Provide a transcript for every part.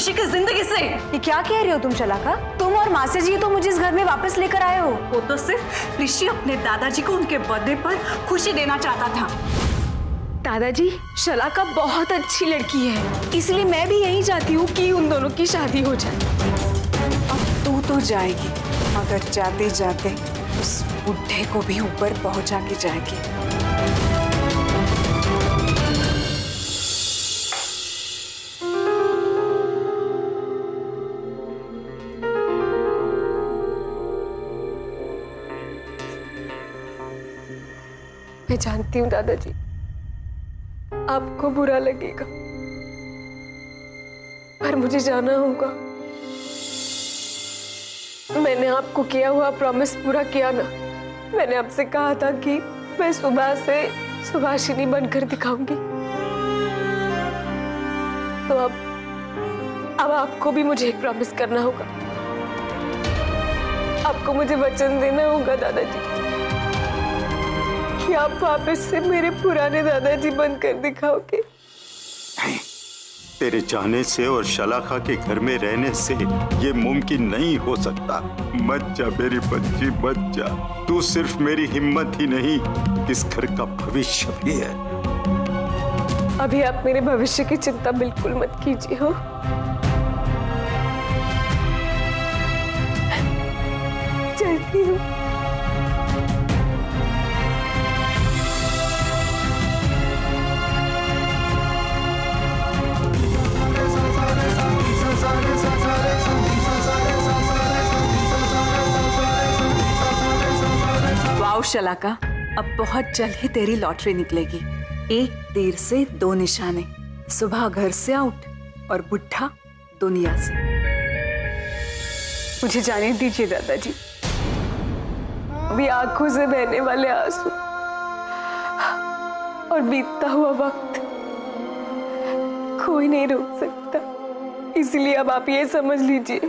ऋषि की जिंदगी से। ये क्या कह रहे हो तुम शलाका? तुम और मासी जी तो मुझे इस घर में वापस लेकर आए हो। वो तो सिर्फ ऋषि अपने दादाजी को उनके बर्थडे पर खुशी देना चाहता था। दादाजी, शलाका बहुत अच्छी लड़की है, इसलिए मैं भी यही चाहती हूँ कि उन दोनों की शादी हो जाए। अब तू तो जाएगी, मगर जाते जाते उस बुढ़े को भी ऊपर पहुंचा के जाएगी। मैं जानती हूँ दादाजी, आपको बुरा लगेगा, पर मुझे जाना होगा। मैंने आपको किया हुआ प्रॉमिस पूरा किया ना। मैंने आपसे कहा था कि मैं सुबह से सुभाषिनी बनकर दिखाऊंगी, तो अब आपको भी मुझे एक प्रॉमिस करना होगा। आपको मुझे वचन देना होगा दादाजी कि आप वापस से मेरे पुराने दादाजी बनकर दिखाओगे। नहीं, तेरे जाने से और शलाका के घर में रहने से ये मुमकिन नहीं हो सकता। मत जा मेरी बच्ची, मत जा। तू सिर्फ मेरी हिम्मत ही नहीं, इस घर का भविष्य भी है। अभी आप मेरे भविष्य की चिंता बिल्कुल मत कीजिए। हो चलती हूँ। वाओ शलाका, अब बहुत जल्द ही तेरी लॉटरी निकलेगी। एक तीर से दो निशाने, सुबह घर से आउट और बुढ़ा दुनिया से। मुझे जाने दीजिए दादाजी, अभी आंखों से बहने वाले आंसू और बीतता हुआ वक्त कोई नहीं रोक सकता। इसलिए अब आप ये समझ लीजिए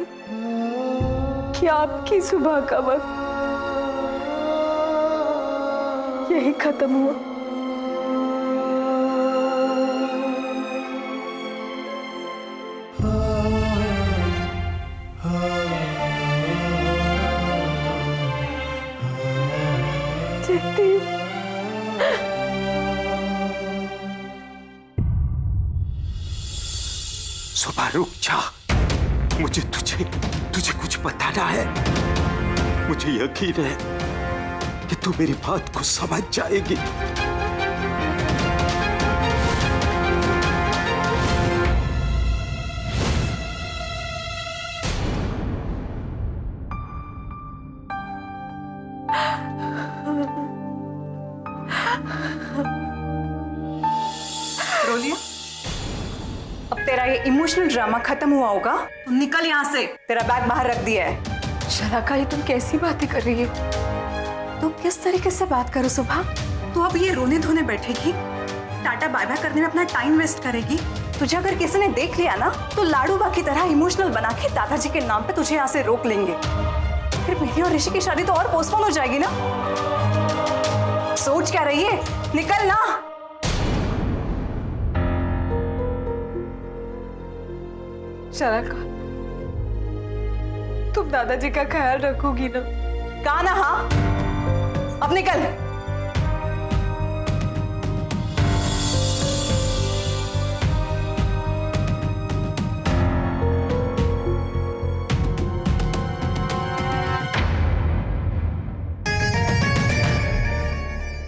कि आपकी सुबह का वक्त यही खत्म हुआ। चलती हूँ। सुबह रुक जा, मुझे तुझे कुछ बताना है। मुझे यकीन है कि तू मेरी बात को समझ जाएगी। रोलिया, अब तेरा ये इमोशनल ड्रामा खत्म हुआ होगा। तू निकल यहाँ से, तेरा बैग बाहर रख दिया है। शलाका, ये तुम कैसी बातें कर रही हो? तुम किस तरीके से बात करो सुबह? तू अब ये रोने धोने बैठेगी, टाटा बाय बाय करने में अपना टाइम वेस्ट करेगी। तुझे अगर किसी ने देख लिया ना, तो लाडूबा की तरह इमोशनल बना के दादाजी के नाम पे तुझे यहाँ से रोक लेंगे। फिर मेरी और ऋषि की शादी तो और पोस्टपोन हो जाएगी ना। सोच क्या रही है? निकल ना। शलाका, तुम दादाजी का ख्याल रखोगी ना? कहा ना हाँ, अब निकल।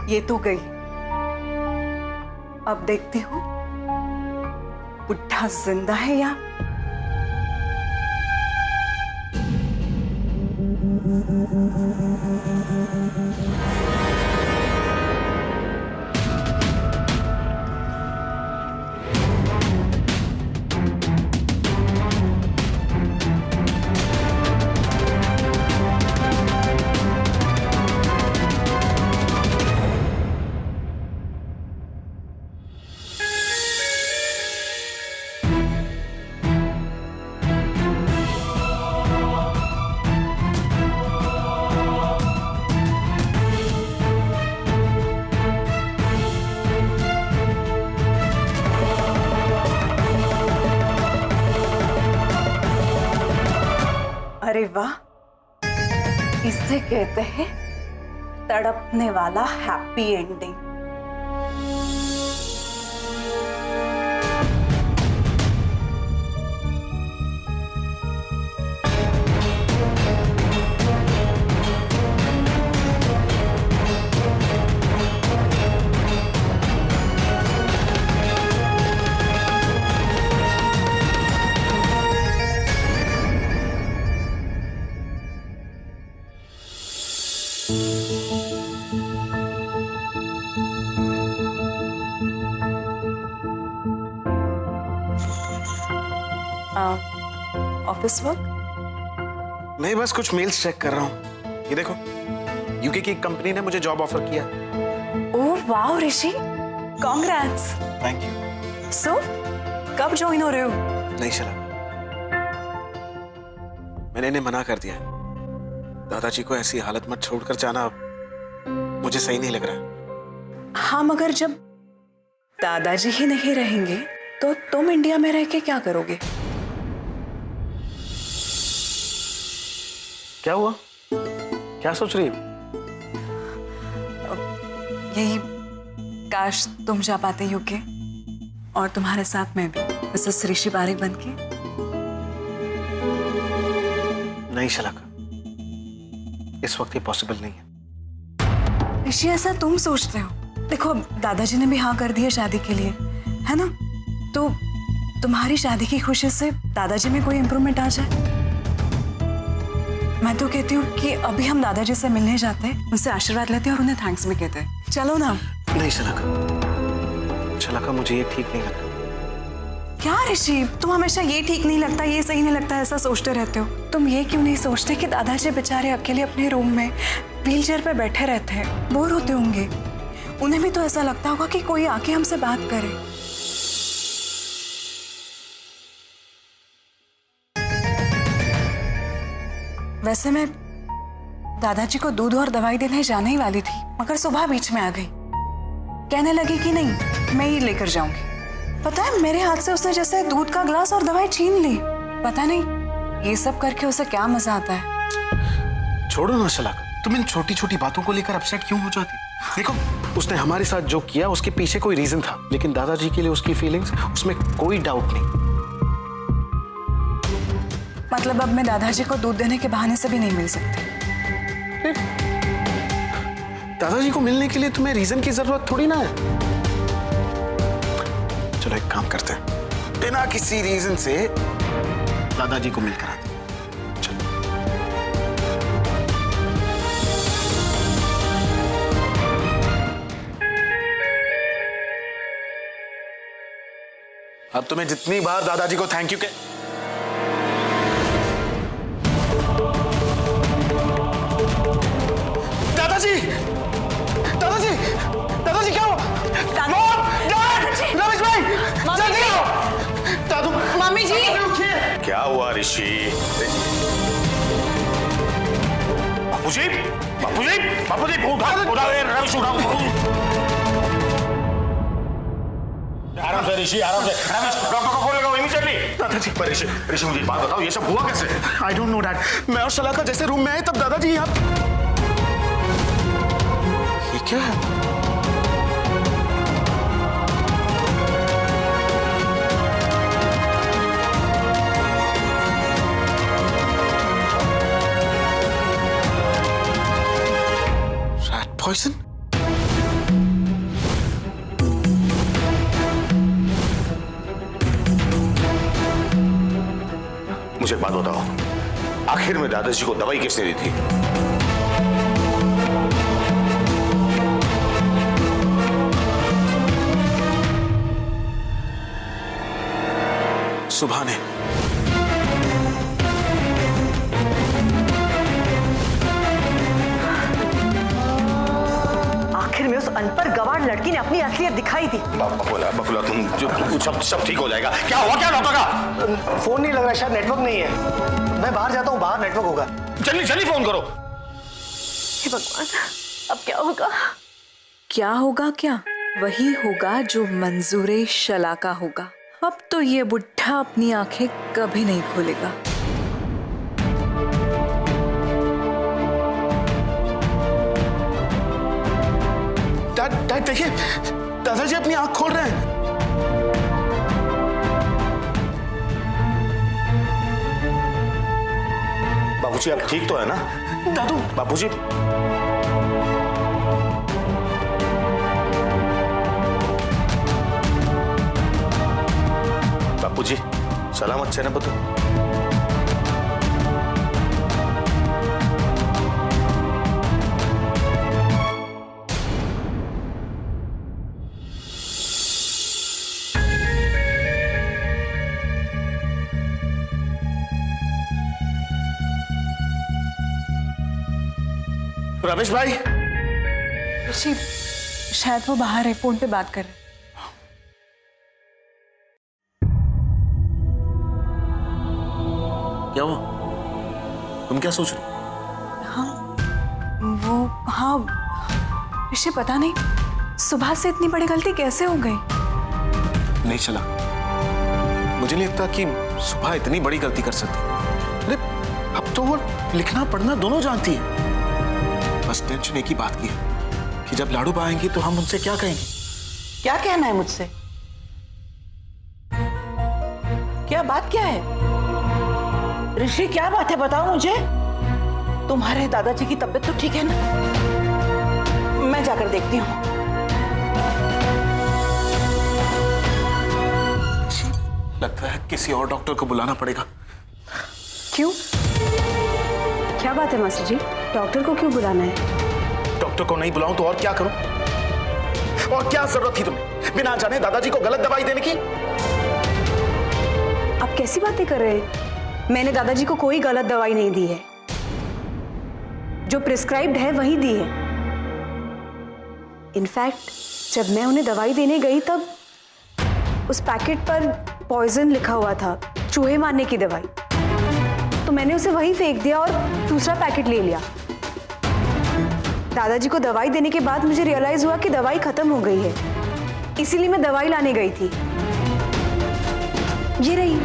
ये तो गई, अब देखते हो बुढ़ा जिंदा है या इसे कहते हैं तड़पने वाला हैप्पी एंडिंग। Office work? नहीं, बस कुछ मेल्स चेक कर रहा हूँ। ये देखो, यूके की एक कंपनी ने मुझे जॉब ऑफर किया। ओह वाह ऋषि, कांग्रेट्स। Thank you. सो कब ज्वाइन हो रहे हो? नहीं चला, मैंने इन्हें मना कर दिया। दादाजी को ऐसी हालत में छोड़कर जाना मुझे सही नहीं लग रहा। हाँ, मगर जब दादाजी ही नहीं रहेंगे तो तुम इंडिया में रह के क्या करोगे? क्या हुआ? क्या सोच रही हो? यही, काश तुम जा पाते यूके और तुम्हारे साथ मैं भी, मिसेस ऋषि पारिक बन के। नहीं शलाका, इस वक्त ये पॉसिबल नहीं है। ऋषि, ऐसा तुम सोचते हो? देखो, दादाजी ने भी हाँ कर दी है शादी के लिए, है ना? तो तुम्हारी शादी की खुशी से दादाजी में कोई इंप्रूवमेंट आ जाए। मैं तो कहती हूँ कि अभी हम दादाजी से मिलने जाते हैं, उनसे आशीर्वाद लेते हैं और उन्हें थैंक्स भी कहते हैं। चलो ना। नहीं शलाका, शलाका मुझे ये ठीक नहीं लगता। क्या ऋषि, तुम हमेशा ये ठीक नहीं लगता, ये सही नहीं लगता ऐसा सोचते रहते हो। तुम ये क्यों नहीं सोचते कि दादाजी बेचारे अकेले अपने रूम में व्हीलचेयर पे बैठे रहते हैं, बोर होते होंगे। उन्हें भी तो ऐसा लगता होगा कि कोई आके हमसे बात करे। वैसे मैं दादाजी को दूध और दवाई देने जाने ही वाली थी, मगर सुबह बीच में आ गई। कहने लगी कि नहीं, मैं ही लेकर जाऊंगी। पता है, मेरे हाथ से उसने जैसे दूध का ग्लास और दवाई छीन ली। पता नहीं ये सब करके उसे क्या मजा आता है। छोड़ो ना शलाका, तुम इन छोटी छोटी बातों को लेकर अपसेट क्यों हो जाती? देखो, उसने हमारे साथ जो किया उसके पीछे कोई रीजन था, लेकिन दादाजी के लिए उसकी फीलिंग्स, उसमें कोई डाउट नहीं। मतलब अब मैं दादाजी को दूध देने के बहाने से भी नहीं मिल सकती? दादाजी को मिलने के लिए तुम्हें रीजन की जरूरत थोड़ी ना है। चलो एक काम करते हैं, बिना किसी रीजन से दादाजी को मिलकर आते हैं। चलो। अब तुम्हें जितनी बार दादाजी को थैंक यू कह। दादाजी, दादाजी, दादाजी क्या हुआ? रमेश भाई, जल्दी आओ। दादू, मम्मी जी। क्या हुआ ऋषि? बापूजी, बापूजी, बापूजी, उठाओ रमेश, उठाओ। आराम से ऋषि, आराम से। रमेश, डॉक्टर को फोन लगाओ इमीडिएटली। दादाजी, पर ऋषि, ऋषि मुझे बात बताओ, ये सब हुआ कैसे? I don't know dad. मैं और शलाका जैसे रूम में आए तब दादाजी यहाँ। ये क्या है? Rat poison? मुझे एक बात बताओ, आखिर में दादाजी को दवाई किसने दी थी? सुबह ने। आखिर में उस अनपढ़ गवार लड़की ने अपनी असलियत दिखाई दी। बकुला, बकुला, तुम सब ठीक हो जाएगा। क्या हुआ, क्या डॉक्टर का? फोन नहीं लग रहा, शायद नेटवर्क नहीं है। मैं बाहर जाता हूँ, बाहर नेटवर्क होगा। जल्दी जल्दी फोन करो। हे भगवान, अब क्या होगा? क्या होगा? क्या वही होगा जो मंजूरे शलाका होगा। अब तो ये बुढ़ा अपनी आंखें कभी नहीं खोलेगा। डैड देखिए, दादाजी अपनी आंख खोल रहे हैं। बाबूजी आप ठीक तो है ना? दादू, बाबूजी बाबूजी सलामत છે ને બધું? रमेश भाई, ऋषि, शायद वो बाहर है, फोन पे बात कर रहे हैं। क्या हुआ? तुम क्या सोच रहे हो? हाँ ऋषि, पता नहीं सुबह से इतनी बड़ी गलती कैसे हो गई। नहीं चला, मुझे नहीं लगता कि सुबह इतनी बड़ी गलती कर सकती। अरे अब तो वो लिखना पढ़ना दोनों जानती है। बस टेंशन एक ही बात की है कि जब लाडू आएंगी तो हम उनसे क्या कहेंगे। क्या कहना है मुझसे? क्या बात क्या है ऋषि? क्या बात है बताओ मुझे। तुम्हारे दादाजी की तबीयत तो ठीक है ना? मैं जाकर देखती हूँ। लगता है किसी और डॉक्टर को बुलाना पड़ेगा। क्यों? क्या बात है मास्टर जी, डॉक्टर को क्यों बुलाना है? डॉक्टर को नहीं बुलाऊं तो और क्या करूं? और क्या जरूरत थी तुम्हें बिना जाने दादाजी को गलत दवाई देने की? आप कैसी बातें कर रहे हैं? मैंने दादाजी को कोई गलत दवाई नहीं दी है। जो प्रिस्क्राइब्ड है वही दी है। इनफैक्ट जब मैं उन्हें दवाई देने गई तब उस पैकेट पर पॉइजन लिखा हुआ था, चूहे मारने की दवाई। तो मैंने उसे वहीं फेंक दिया और दूसरा पैकेट ले लिया। दादाजी को दवाई देने के बाद मुझे रियलाइज हुआ कि दवाई खत्म हो गई है, इसीलिए मैं दवाई लाने गई थी। ये रही।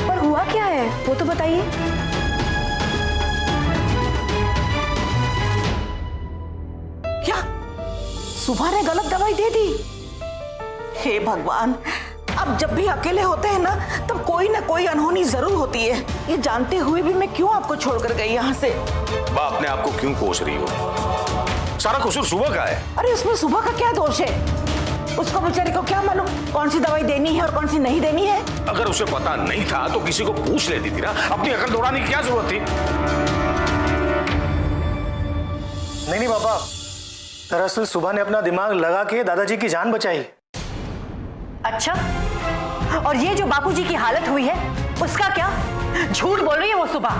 पर हुआ क्या है वो तो बताइए। क्या सुबह ने गलत दवाई दे दी? हे भगवान, अब जब भी अकेले होते हैं ना तब कोई ना कोई अनहोनी जरूर होती है। ये जानते हुए भी मैं क्यों आपको छोड़कर गई यहाँ से? माँ अपने आप को क्यों कोस रही हो? सारा कसूर सुबह का है। अरे उसमें सुबह का क्या दोष है? उसको बेचारी को क्या मालूम कौन सी दवाई देनी है और कौन सी नहीं देनी है? अगर उसे पता नहीं था तो किसी को पूछ लेती थी ना। अपनी अकल दौड़ाने की क्या जरूरत थी? नहीं पापा, दरअसल सुबह ने अपना दिमाग लगा के दादाजी की जान बचाई। अच्छा, और ये जो बापूजी की हालत हुई है उसका क्या? झूठ बोल रही है वो सुबह।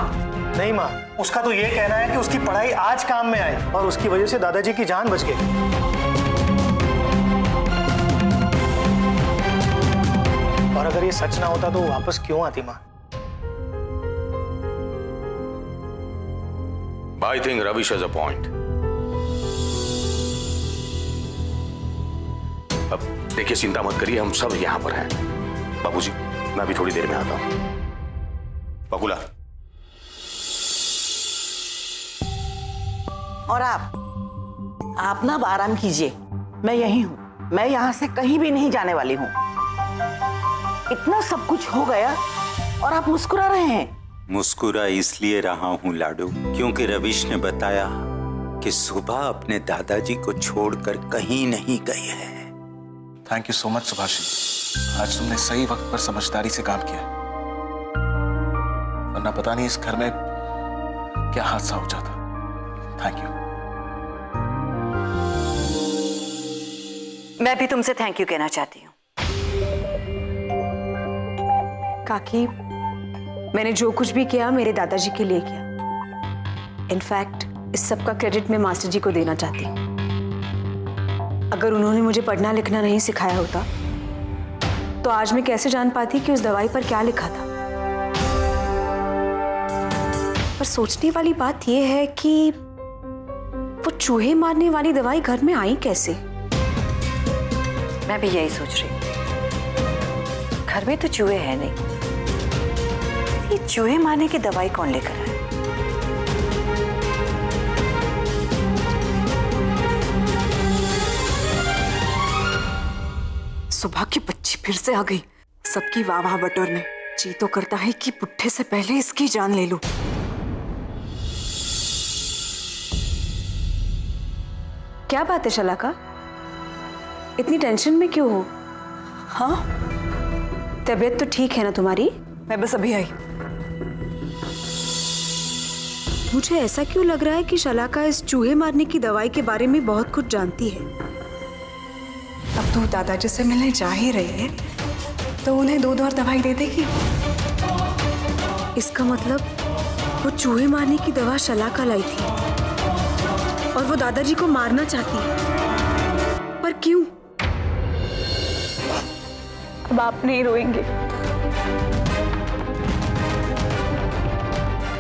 नहीं माँ, उसका तो ये कहना है कि उसकी पढ़ाई आज काम में आई और उसकी वजह से दादाजी की जान बच गई। और अगर ये सच ना होता तो वापस क्यों आती माँ? I think Ravish has a point. अब देखिए, चिंता मत करिए, हम सब यहाँ पर हैं। बाबूजी, मैं अभी थोड़ी देर में आता हूँ। बकुला। और आप ना आराम कीजिए, मैं यही हूँ। मैं यहाँ से कहीं भी नहीं जाने वाली हूँ। इतना सब कुछ हो गया और आप मुस्कुरा रहे हैं। मुस्कुरा इसलिए रहा हूँ लाडू, क्योंकि रविश ने बताया कि सुबह अपने दादाजी को छोड़कर कहीं नहीं गई है। Thank you so much Subhashini, आज तुमने सही वक्त पर समझदारी से काम किया, वरना पता नहीं इस घर में क्या हादसा हो जाता। Thank you. मैं भी तुमसे थैंक यू कहना चाहती हूँ। काकी, मैंने जो कुछ भी किया मेरे दादाजी के लिए किया। इनफैक्ट इस सब का क्रेडिट मैं मास्टर जी को देना चाहती हूँ। अगर उन्होंने मुझे पढ़ना लिखना नहीं सिखाया होता तो आज मैं कैसे जान पाती कि उस दवाई पर क्या लिखा था। पर सोचने वाली बात यह है कि वो चूहे मारने वाली दवाई घर में आई कैसे? मैं भी यही सोच रही हूँ। घर में तो चूहे हैं नहीं, ये चूहे मारने की दवाई कौन लेकर आया? सुबह की बच्ची फिर से आ गई सबकी वाह वाह बटोरने। जी तो करता है कि बुढ़े से पहले इसकी जान ले लूं। क्या बात है शलाका, इतनी टेंशन में क्यों हो? हाँ, तबीयत तो ठीक है ना तुम्हारी? मैं बस अभी आई। मुझे ऐसा क्यों लग रहा है कि शलाका इस चूहे मारने की दवाई के बारे में बहुत कुछ जानती है। अब तू दादाजी से मिलने जा ही रही है तो उन्हें दूध और दवाई दे देगी। इसका मतलब वो चूहे मारने की दवा शलाका लाई थी और वो दादाजी को मारना चाहती है। पर क्यों? अब आप नहीं रोएंगे।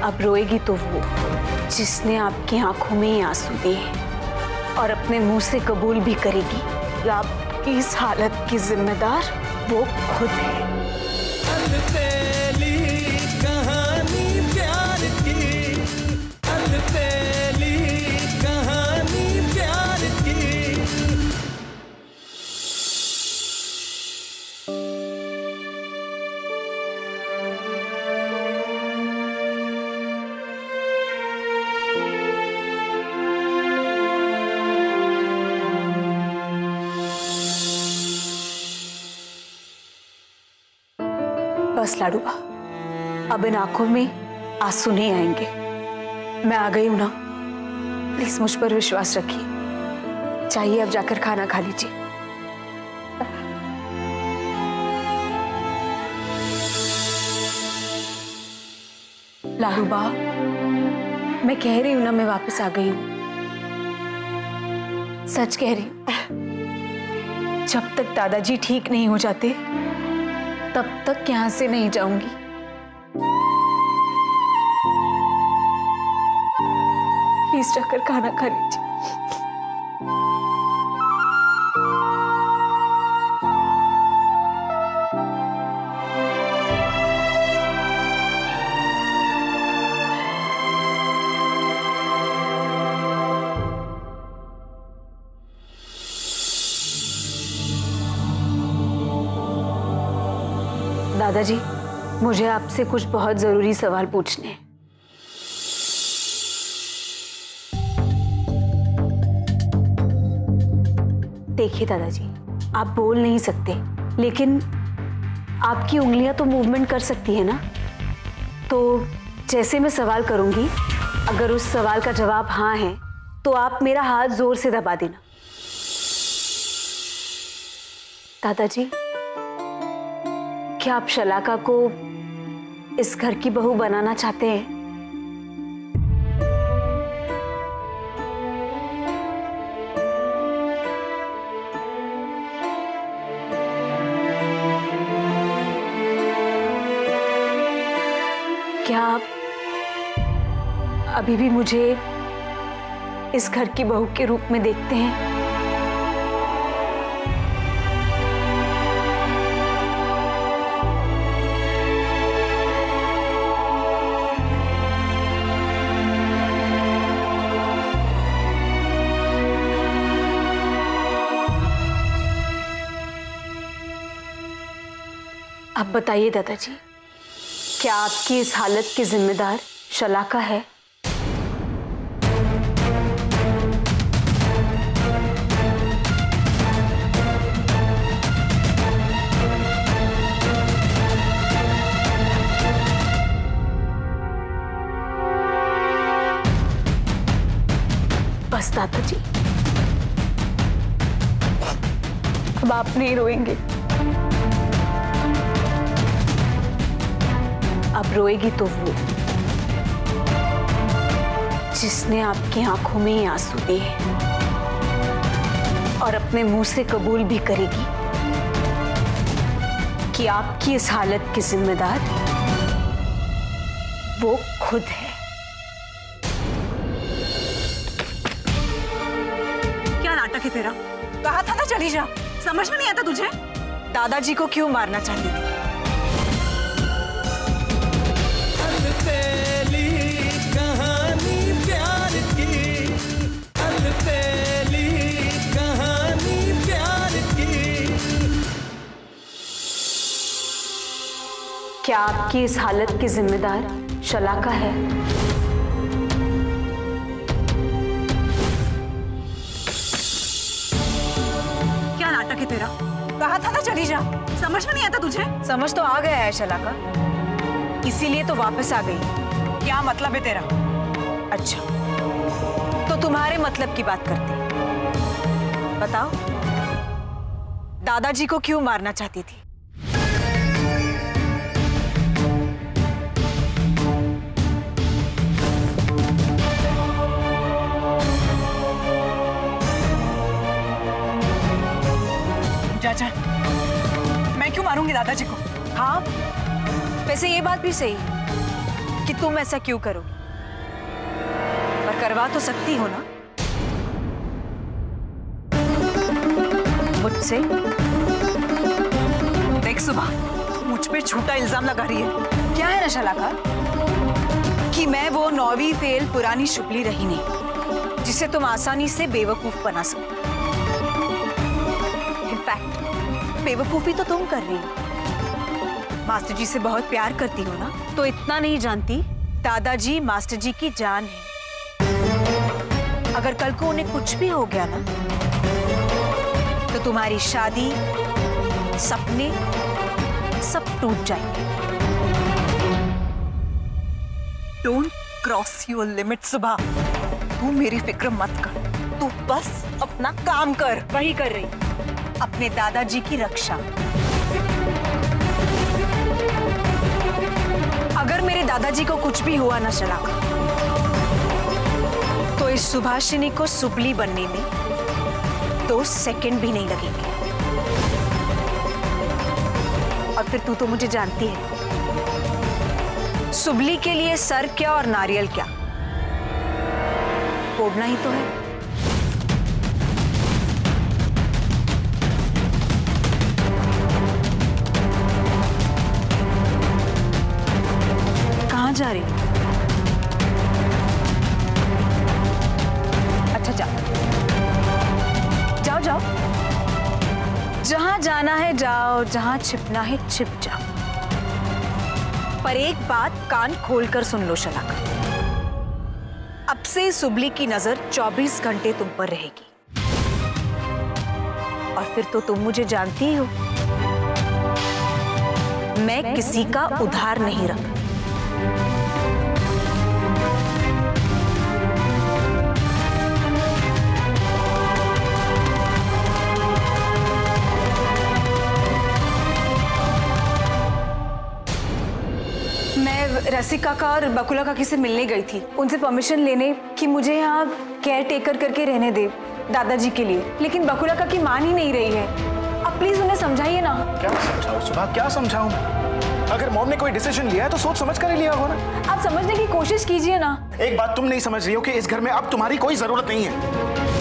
अब रोएगी तो वो जिसने आपकी आंखों में आंसू दिए और अपने मुंह से कबूल भी करेगी कि आपकी इस हालत की जिम्मेदार वो खुद है। बस लाडूबा, अब इन आंखों में आंसू नहीं आएंगे। मैं आ गई हूं ना, प्लीज मुझ पर विश्वास रखिए। चाहिए अब जाकर खाना खा लीजिए। लाडूबा, मैं कह रही हूं ना, मैं वापस आ गई हूं। सच कह रही हूं। जब तक दादाजी ठीक नहीं हो जाते तब तक यहां से नहीं जाऊंगी। प्लीज जाकर खाना खा लीजिए। दादाजी, मुझे आपसे कुछ बहुत जरूरी सवाल पूछने हैं। देखिए दादाजी, आप बोल नहीं सकते, लेकिन आपकी उंगलियां तो मूवमेंट कर सकती है ना। तो जैसे मैं सवाल करूंगी, अगर उस सवाल का जवाब हाँ है तो आप मेरा हाथ जोर से दबा देना। दादाजी, क्या आप शलाका को इस घर की बहू बनाना चाहते हैं? क्या आप अभी भी मुझे इस घर की बहू के रूप में देखते हैं? अब बताइए दादाजी, क्या आपकी इस हालत की जिम्मेदार शलाका है? बस दादाजी, अब आप नहीं रोएंगे। अब रोएगी तो वो जिसने आपकी आंखों में आंसू दिए और अपने मुंह से कबूल भी करेगी कि आपकी इस हालत की जिम्मेदार वो खुद है। क्या नाटक है तेरा? कहा था ना चली जा। समझ में नहीं आता तुझे? दादाजी को क्यों मारना चाहती थी? क्या आपकी इस हालत की जिम्मेदार शलाका है? क्या नाटक है तेरा? कहा था ना चली जा। समझ में नहीं आता तुझे? समझ तो आ गया है शलाका, इसीलिए तो वापस आ गई। क्या मतलब है तेरा? अच्छा, तो तुम्हारे मतलब की बात करते हैं। बताओ, दादाजी को क्यों मारना चाहती थी? जा, मैं क्यों मारूंगी दादाजी को? हाँ, वैसे ये बात भी सही कि तुम ऐसा क्यों करोगी, पर करवा तो सकती हो ना मुझसे। देख सुबह, तू मुझ पे झूठा इल्जाम लगा रही है। क्या है ना शलाका कि मैं वो 9वीं फेल पुरानी शुक्ली रही नहीं जिसे तुम आसानी से बेवकूफ बना सको। इनफैक्ट बेवकूफी तो तुम कर रही हो। मास्टर जी से बहुत प्यार करती हो ना, तो इतना नहीं जानती दादाजी मास्टर जी की जान है। अगर कल को उन्हें कुछ भी हो गया ना, तो तुम्हारी शादी, सपने सब टूट जाएंगे। डोंट क्रॉस योर लिमिट सुबह। तू मेरी फिक्र मत कर, तू बस अपना काम कर। वही कर रही, अपने दादाजी की रक्षा। अगर मेरे दादाजी को कुछ भी हुआ ना शलाका, तो इस सुभाषिनी को सुपली बनने में 2 सेकंड भी नहीं लगेंगे। और फिर तू तो मुझे जानती है, सुबली के लिए सर क्या और नारियल क्या, फोड़ना ही तो है। कहाँ जा रही? अच्छा जाओ जाओ जाओ, जहां जाना है जाओ, जहां छिपना है छिप जाओ। पर एक बात कान खोलकर सुन लो शलाका, अब से सुबली की नजर 24 घंटे तुम पर रहेगी। और फिर तो तुम मुझे जानती ही हो, मैं किसी का उधार नहीं रखती। मैं रसिका का और बकुला काकी से मिलने गई थी, उनसे परमिशन लेने कि मुझे यहाँ केयर टेकर करके रहने दे दादाजी के लिए, लेकिन बकुला काकी मान ही नहीं रही है। अब प्लीज उन्हें समझाइए ना। क्या समझाऊं सुबह, क्या समझाऊं? अगर मॉम ने कोई डिसीजन लिया है तो सोच समझ कर ही लिया होगा ना। आप समझने की कोशिश कीजिए ना। एक बात तुम नहीं समझ रही हो कि इस घर में अब तुम्हारी कोई जरूरत नहीं है।